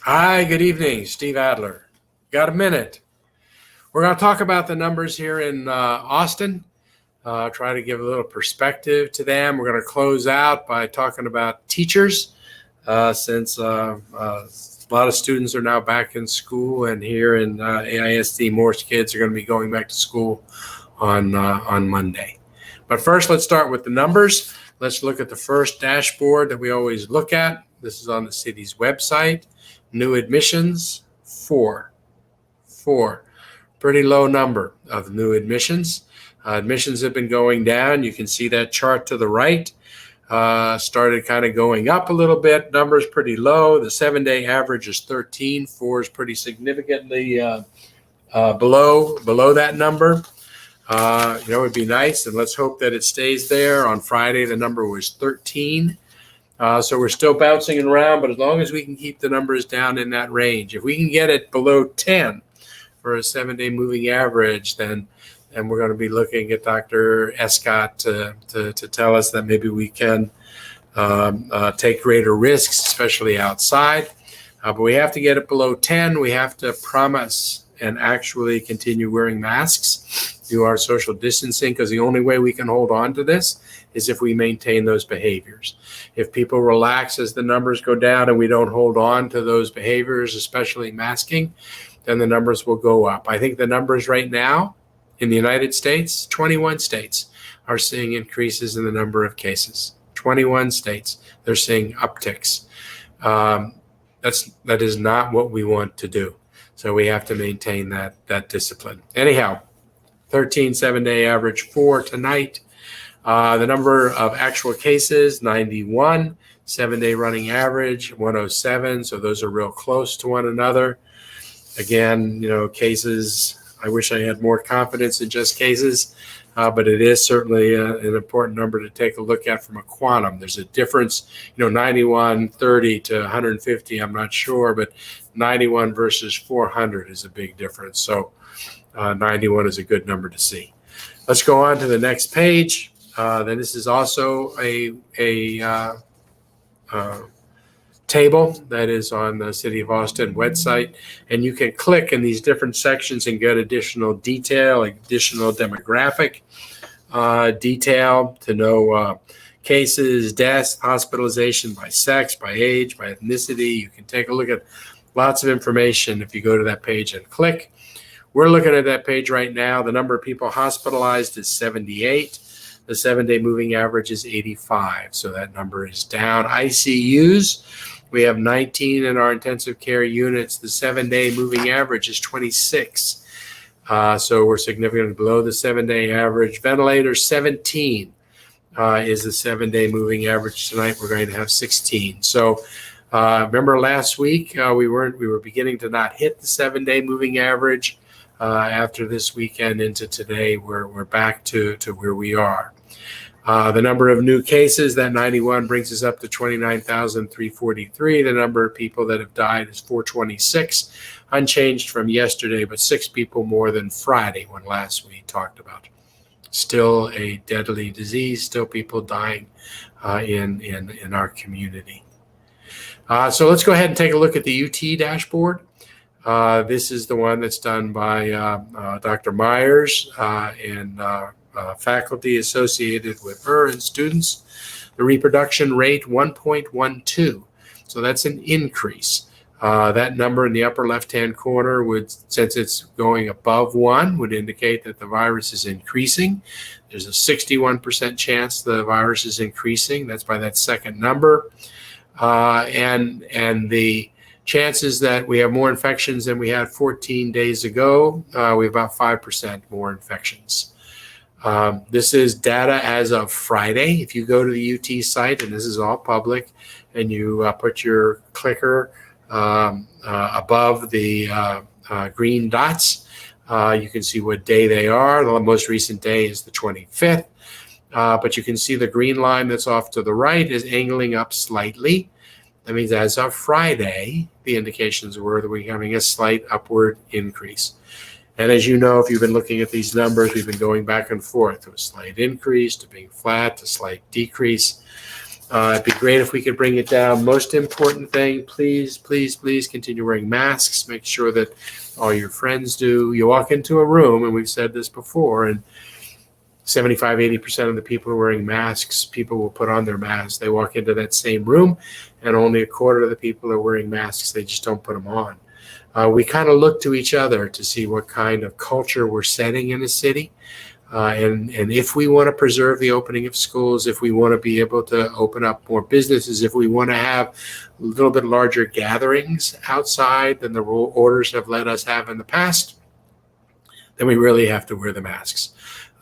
Hi, good evening, Steve Adler. Got a minute? We're going to talk about the numbers here in Austin, try to give a little perspective to them. We're going to close out by talking about teachers, since a lot of students are now back in school, and here in AISD, more kids are going to be going back to school on Monday. But first, let's start with the numbers. Let's look at the first dashboard that we always look at. This is on the city's website. New admissions, four. Pretty low number of new admissions. Admissions have been going down. You can see that chart to the right. Started kind of going up a little bit. Numbers pretty low. The 7-day average is 13. 4 is pretty significantly below that number. It'd be nice, and let's hope that it stays there. On Friday, the number was 13. So we're still bouncing around, but as long as we can keep the numbers down in that range, if we can get it below 10 for a 7-day moving average, then we're going to be looking at Dr. Escott to tell us that maybe we can take greater risks, especially outside. But we have to get it below 10. We have to promise and actually continue wearing masks, do our social distancing, because the only way we can hold on to this is if we maintain those behaviors. If people relax as the numbers go down and we don't hold on to those behaviors, especially masking, then the numbers will go up. I think the numbers right now in the United States, 21 states are seeing increases in the number of cases. 21 states, they're seeing upticks. That is not what we want to do. So we have to maintain that discipline. Anyhow, 13 7-day average, 4 tonight. The number of actual cases, 91. 7-day running average, 107. So those are real close to one another. Again, cases, I wish I had more confidence in just cases, but it is certainly an important number to take a look at from a quantum. There's a difference, 91, 30 to 150, I'm not sure, but 91 versus 400 is a big difference. So 91 is a good number to see. Let's go on to the next page. Then this is also a table that is on the City of Austin website, and you can click in these different sections and get additional detail, additional demographic detail to know cases, deaths, hospitalization by sex, by age, by ethnicity. You can take a look at lots of information if you go to that page and click. We're looking at that page right now. The number of people hospitalized is 78. The 7-day moving average is 85. So that number is down. ICUs, we have 19 in our intensive care units. The 7-day moving average is 26. So we're significantly below the 7-day average. Ventilators, 17 is the 7-day moving average. Tonight we're going to have 16. So remember last week we were beginning to not hit the 7-day moving average. After this weekend into today, we're back to where we are. The number of new cases, that 91 brings us up to 29,343. The number of people that have died is 426, unchanged from yesterday, but 6 people more than Friday when last we talked about. Still a deadly disease, still people dying in our community. So let's go ahead and take a look at the UT dashboard. This is the one that's done by Dr. Myers and faculty associated with her and students. The reproduction rate, 1.12. So that's an increase. That number in the upper left-hand corner would, since it's going above 1, would indicate that the virus is increasing. There's a 61% chance the virus is increasing. That's by that second number. And the chances that we have more infections than we had 14 days ago, we have about 5% more infections. This is data as of Friday. If you go to the UT site, and this is all public, and you put your clicker above the green dots, you can see what day they are. The most recent day is the 25th. But you can see the green line that's off to the right is angling up slightly. That means as of Friday, the indications were that we're having a slight upward increase. And as you know, if you've been looking at these numbers, we've been going back and forth to a slight increase, to being flat, to slight decrease. It'd be great if we could bring it down. Most important thing, please, please, please continue wearing masks. Make sure that all your friends do. You walk into a room, and we've said this before, and 75, 80% of the people are wearing masks. People will put on their masks. They walk into that same room, and only a quarter of the people are wearing masks. They just don't put them on. We kind of look to each other to see what kind of culture we're setting in a city. And if we want to preserve the opening of schools, if we want to be able to open up more businesses, if we want to have a little bit larger gatherings outside than the orders have let us have in the past, then we really have to wear the masks.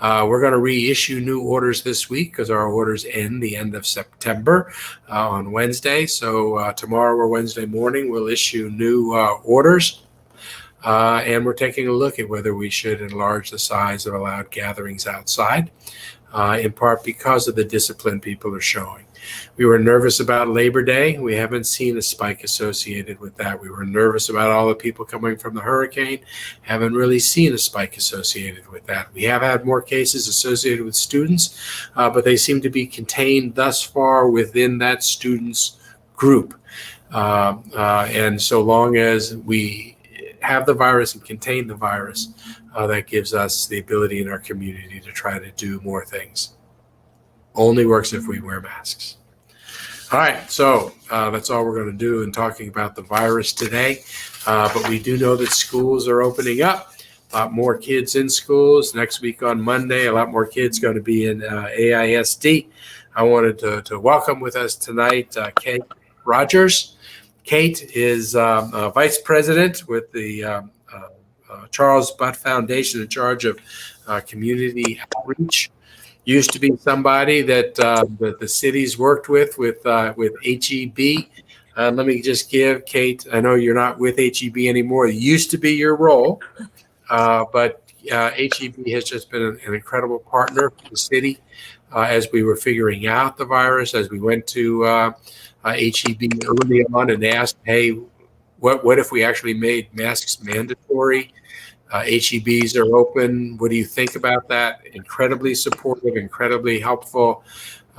We're going to reissue new orders this week because our orders end the end of September on Wednesday. So tomorrow or Wednesday morning, we'll issue new orders. And we're taking a look at whether we should enlarge the size of allowed gatherings outside, in part because of the discipline people are showing. We were nervous about Labor Day. We haven't seen a spike associated with that. We were nervous about all the people coming from the hurricane. Haven't really seen a spike associated with that. We have had more cases associated with students, but they seem to be contained thus far within that students group. And so long as we have the virus and contain the virus, that gives us the ability in our community to try to do more things. Only works if we wear masks. All right, so that's all we're going to do in talking about the virus today. But we do know that schools are opening up. A lot more kids in schools. Next week on Monday, a lot more kids going to be in AISD. I wanted to welcome with us tonight Kate Rogers. Kate is Vice President with the Charles Butt Foundation in charge of community outreach. Used to be somebody that the cities worked with HEB. Let me just give Kate, I know you're not with HEB anymore. It used to be your role, but HEB has just been an incredible partner for the city as we were figuring out the virus, as we went to HEB early on and asked, hey, what if we actually made masks mandatory? HEBs are open. What do you think about that? Incredibly supportive, incredibly helpful.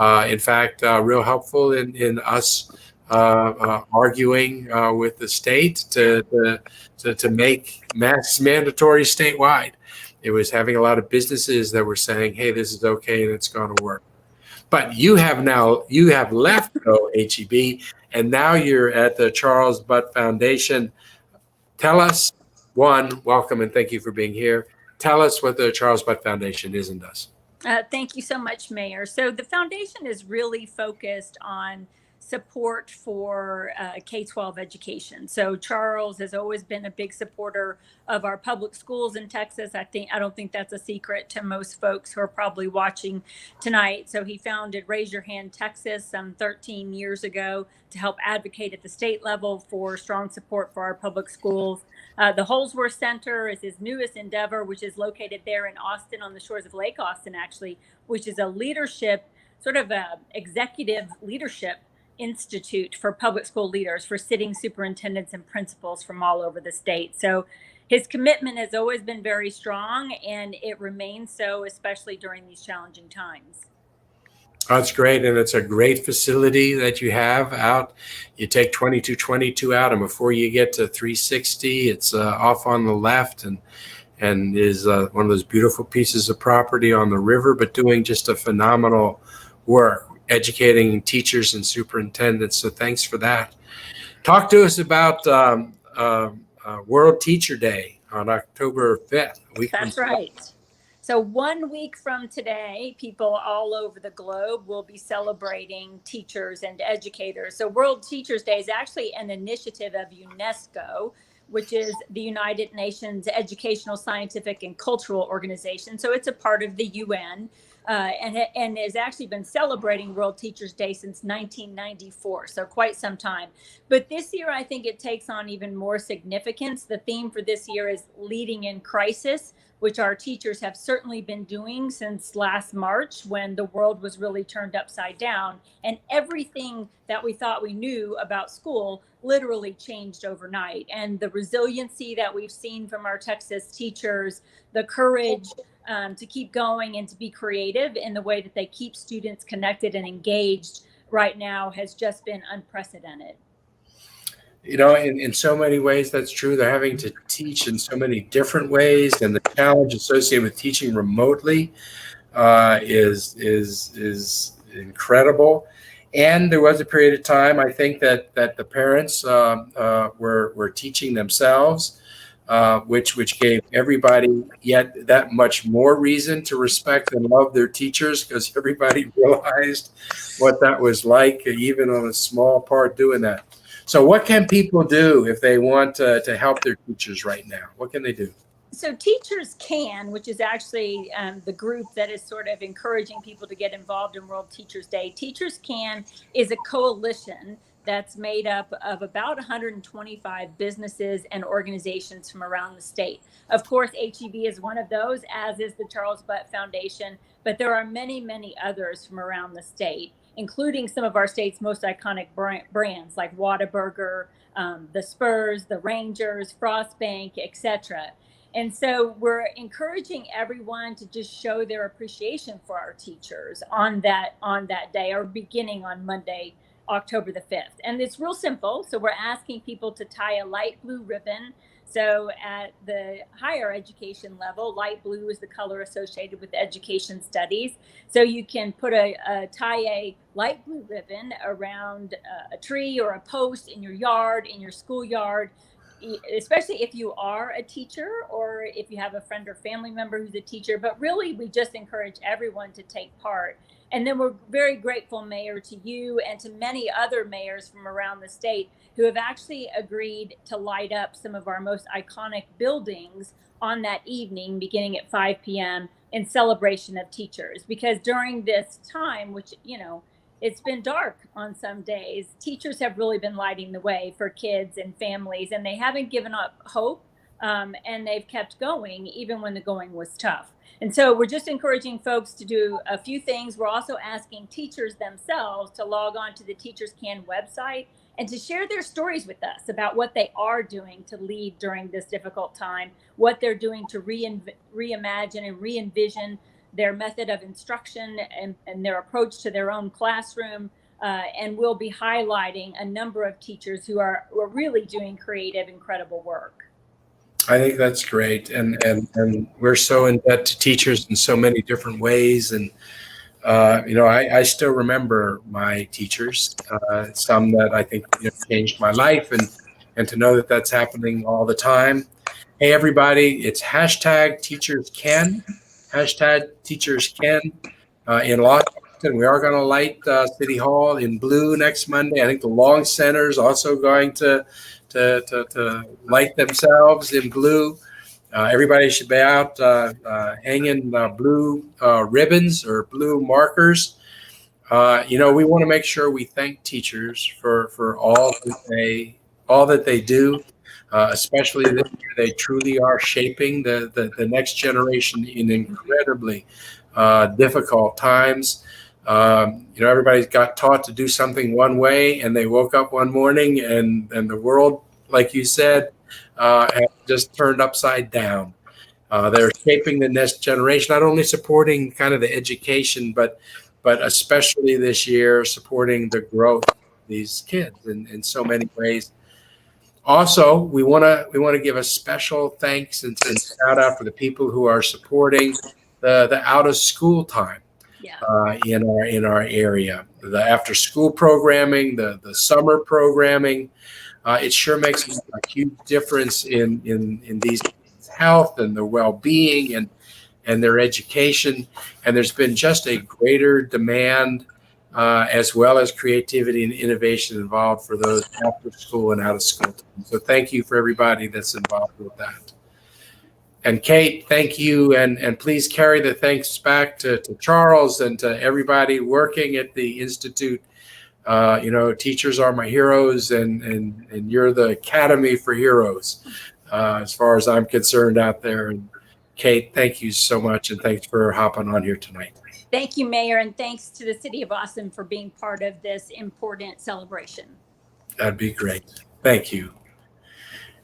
In fact, real helpful in us arguing with the state to make masks mandatory statewide. It was having a lot of businesses that were saying, hey, this is okay and it's going to work. But you have left HEB, and now you're at the Charles Butt Foundation. Tell us, one, welcome and thank you for being here. Tell us what the Charles Butt Foundation is and does. Thank you so much, Mayor. So the foundation is really focused on support for K-12 education. So Charles has always been a big supporter of our public schools in Texas. I don't think that's a secret to most folks who are probably watching tonight. So he founded Raise Your Hand Texas some 13 years ago to help advocate at the state level for strong support for our public schools. The Holsworth Center is his newest endeavor, which is located there in Austin on the shores of Lake Austin, actually, which is a leadership, sort of a executive leadership institute for public school leaders, for sitting superintendents and principals from all over the state. So his commitment has always been very strong, and it remains so, especially during these challenging times. That's great, and it's a great facility that you have out. You take 2222 out, and before you get to 360, it's off on the left, and is one of those beautiful pieces of property on the river, but doing just a phenomenal work, educating teachers and superintendents. So thanks for that. Talk to us about World Teacher Day on October 5th. That's right. So 1 week from today, people all over the globe will be celebrating teachers and educators. So World Teachers Day is actually an initiative of UNESCO, which is the United Nations Educational, Scientific, and Cultural Organization. So it's a part of the UN. And has actually been celebrating World Teachers Day since 1994, so quite some time. But this year, I think it takes on even more significance. The theme for this year is Leading in Crisis, which our teachers have certainly been doing since last March, when the world was really turned upside down. And everything that we thought we knew about school literally changed overnight. And the resiliency that we've seen from our Texas teachers, the courage to keep going and to be creative in the way that they keep students connected and engaged right now has just been unprecedented. You know, in so many ways, that's true. They're having to teach in so many different ways, and the challenge associated with teaching remotely is incredible. And there was a period of time, I think, that the parents were teaching themselves, which gave everybody yet that much more reason to respect and love their teachers, because everybody realized what that was like, even on a small part doing that. So what can people do if they want to help their teachers right now? What can they do? So Teachers Can, which is actually the group that is sort of encouraging people to get involved in World Teachers Day. Teachers Can is a coalition that's made up of about 125 businesses and organizations from around the state. Of course, HEB is one of those, as is the Charles Butt Foundation, but there are many, many others from around the state, including some of our state's most iconic brands like Whataburger, the Spurs, the Rangers, Frostbank, etc. And so we're encouraging everyone to just show their appreciation for our teachers on that day, or beginning on Monday, October the 5th. And it's real simple. So we're asking people to tie a light blue ribbon. So at the higher education level, light blue is the color associated with education studies. So you can tie a light blue ribbon around a tree or a post in your yard, in your schoolyard, especially if you are a teacher or if you have a friend or family member who's a teacher. But really, we just encourage everyone to take part. And then we're very grateful, Mayor, to you and to many other mayors from around the state who have actually agreed to light up some of our most iconic buildings on that evening, beginning at 5 p.m. in celebration of teachers. Because during this time, which, it's been dark on some days, teachers have really been lighting the way for kids and families, and they haven't given up hope, and they've kept going even when the going was tough. And so we're just encouraging folks to do a few things. We're also asking teachers themselves to log on to the Teachers Can website and to share their stories with us about what they are doing to lead during this difficult time, what they're doing to reimagine and re-envision their method of instruction and their approach to their own classroom. And we'll be highlighting a number of teachers who are really doing creative, incredible work. I think that's great. And we're so in debt to teachers in so many different ways. And, I still remember my teachers, some that I think changed my life, and to know that that's happening all the time. Hey, everybody, it's #TeachersCan, #TeachersCan in Los Angeles. We are going to light City Hall in blue next Monday. I think the Long Center is also going to light themselves in blue. Everybody should be out hanging blue ribbons or blue markers. We want to make sure we thank teachers for all that they do, especially this year. They truly are shaping the next generation in incredibly difficult times. Everybody's got taught to do something one way, and they woke up one morning and the world, like you said, have just turned upside down. They're shaping the next generation, not only supporting kind of the education, but especially this year supporting the growth of these kids in so many ways. Also, we want to give a special thanks and shout out for the people who are supporting the out of school time. In our area, the after school programming, the summer programming, it sure makes a huge difference in these kids' health and their well-being and their education. And there's been just a greater demand as well as creativity and innovation involved for those after school and out of school time. So thank you for everybody that's involved with that. And Kate, thank you, and please carry the thanks back to Charles and to everybody working at the Institute. Teachers are my heroes, and you're the Academy for Heroes, as far as I'm concerned out there. And Kate, thank you so much, and thanks for hopping on here tonight. Thank you, Mayor, and thanks to the City of Austin for being part of this important celebration. That'd be great. Thank you.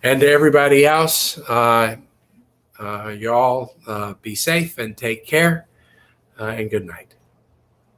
And to everybody else, y'all be safe and take care, and good night.